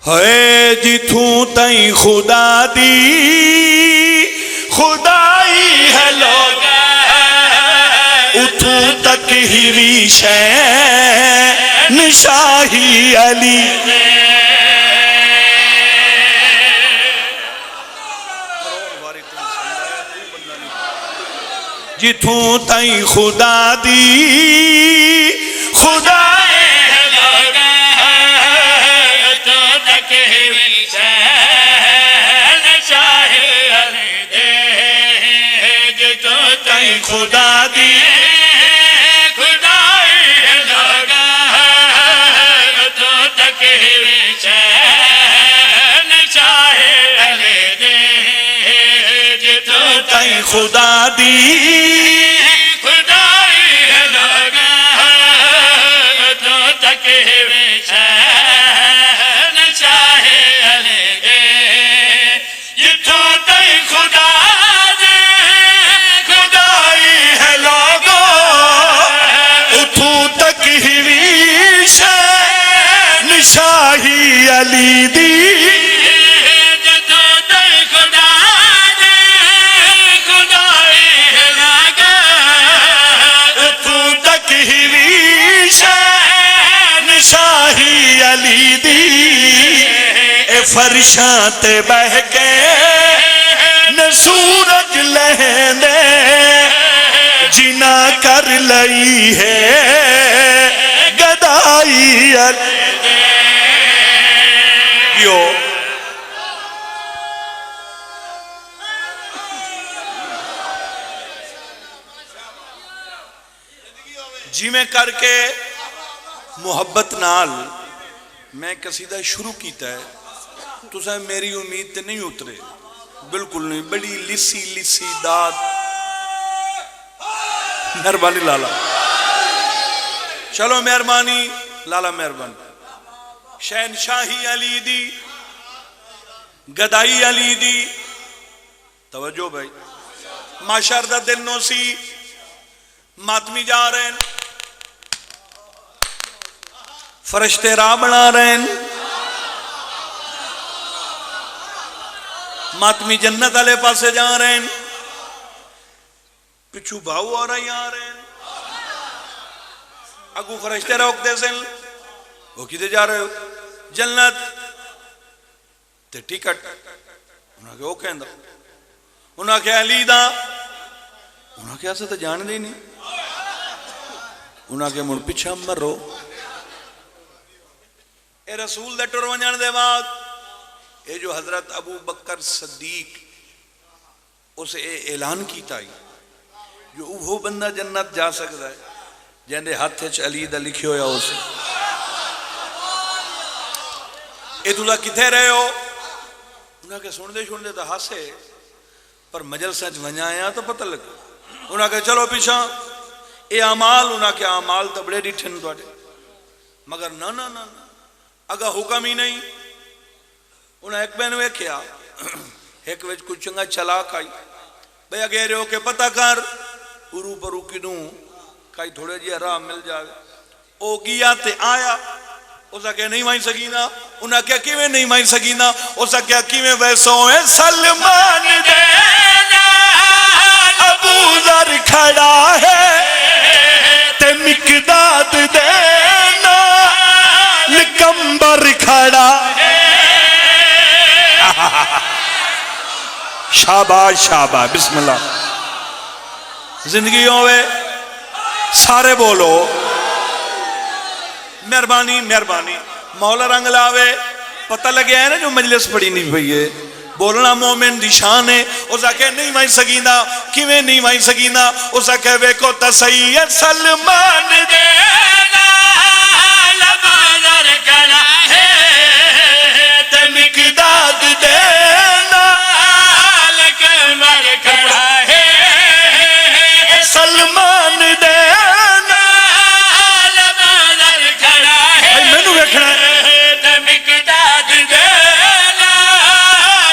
ہے جتھوں تائیں خدا دی خدائی ہے لوگ اتھوں تک ہی وی شین شاہی علی جتھوں تائیں خدا دی خدائی ہے لوگ اتھوں تک ہی وی شین شاہی علی دے جتھوں تائیں خدا دی خدا دی خدائی ہے لوگا تو تک شین شاہ علی دے جتوں تک خدا دی خدائی ہے لوگا اتھوں تک ہی شین شاہی علی دی فرشاں تے بہ کے نہ سورج لہندے جنا کر لئی ہے گدائی یو جی میں کر کے محبت نال میں قصیدہ شروع کیتا ہے تو صاحب میری امید تے نہیں اترے بالکل نہیں بڑی لسی لسی داد مہربانی لالا چلو مہربانی لالا مہربانی شہنشاہی علی دی گدائی علی دی توجہ بھائی معاشر دا دل نو سی ماتمی جا رہے ہیں فرشتے راہ بنا رہے ہیں ماتمی جنت والے پاسے جا رہے ہیں پچھو بھاؤ آ رہے ہیں اگو فرشتے روک دے سن وہ کدے جا رہے ہو جنت تے ٹکٹ انہاں کے وہ کہندہ انہاں کے علی دا انہاں کے ایسے تو جان دے نہیں انہاں کے مڑ پیچھا مرو اے رسول دے ٹر ونجان دے بعد اے جو حضرت ابو بکر صدیق اسے اعلان کیتا ہی جو وہ بندہ جنت جا سکتا ہے جہنے ہاتھ علی دا لکھی ہویا اسے اے تو کتے رہے ہو انہاں کے سن دے تو ہاسے پر مجلسہ ونجا آیا تو پتہ لگا انہاں کے چلو پیچھا اے اعمال انہاں کے اعمال تو بڑے ڈیٹھن توڑے مگر نا اگا حکم ہی نہیں انہاں ایک بین ویکھیا ایک ویچ کچھ چنگا چلاک آئی بھئی اگے رہے ہو کہ پتہ کر ارو پرو کدوں کئی تھوڑے جی راہ مل جائے او گیا تے آیا اسا کہ نہیں مائن سکینا انہاں کیا کیویں نہیں مائن سکینا اسا کیا کیویں ویسوں ہے سلمان دینا ابو ذر کھڑا ہے تے مقداد دینا لکمبر کھڑا شاباش شاباش بسم اللہ زندگی ہوئے سارے بولو مہربانی مہربانی مولا رنگ لاوے پتہ لگے ہے نا جو مجلس پڑی نہیں بھئی ہے بولنا مومن دی شان ہے اسا کہ نہیں مائن سکینا کیویں نہیں مائن سکینا اسا کہ ویکو تسید سلمان دینا لبادر کڑا ہے تے مقداد دینا لکمبر کھڑا ہے سلمان دینا لبادر کھڑا ہے میں نو ویکھنا ہے تے مقداد دینا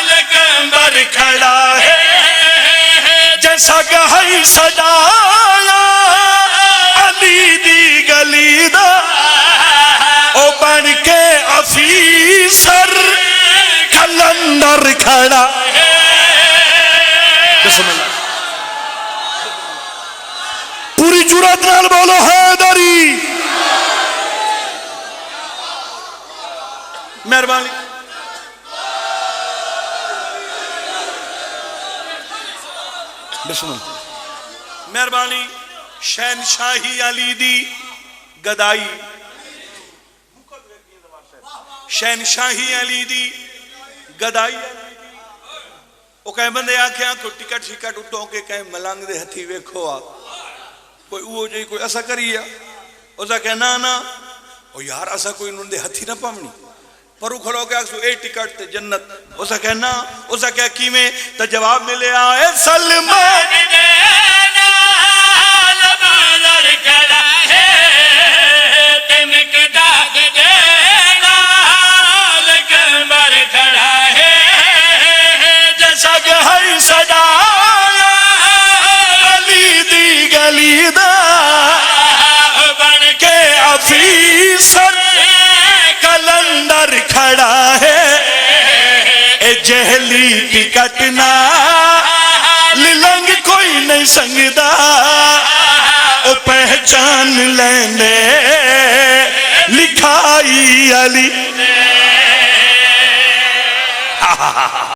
لکمبر کھڑا ہے جیسا کہائی سجایا علی دی گلی دا او بن کے افیسر کھڑا. بسم اللہ. پوری جرات نال بولو حیدری. مہربانی. بسم اللہ. مہربانی. شہنشاہی علی دی گدائی. شہنشاہی علی دی گدائی. وہ کہیں بندے آکھیں کوئی ٹکٹ شکٹ اٹھو کہ کہیں ملنگ دے ہتھی ویکھو آ کوئی اوہ جائی کوئی ایسا کریا. اسا کہے نا نا او یار ایسا کوئی انہوں دے ہتھی نہ پامنی پرو کھڑو کہ آکسو اے ٹکٹ تے جنت. اسا کہے نا. اسا کہے کی میں تا جواب ملے آئے سلمان دینا لبادر کھڑا ہے تمکداد دینا لکمبر کھڑا ہے جیسا کہ ہر صدا علی دی گلی دا بن کے افیسر کلندر کھڑا ہے. اے جہلی ٹکٹ نہ للنگ کوئی نہیں سنگدا او پہچان لینے لکھائی علی.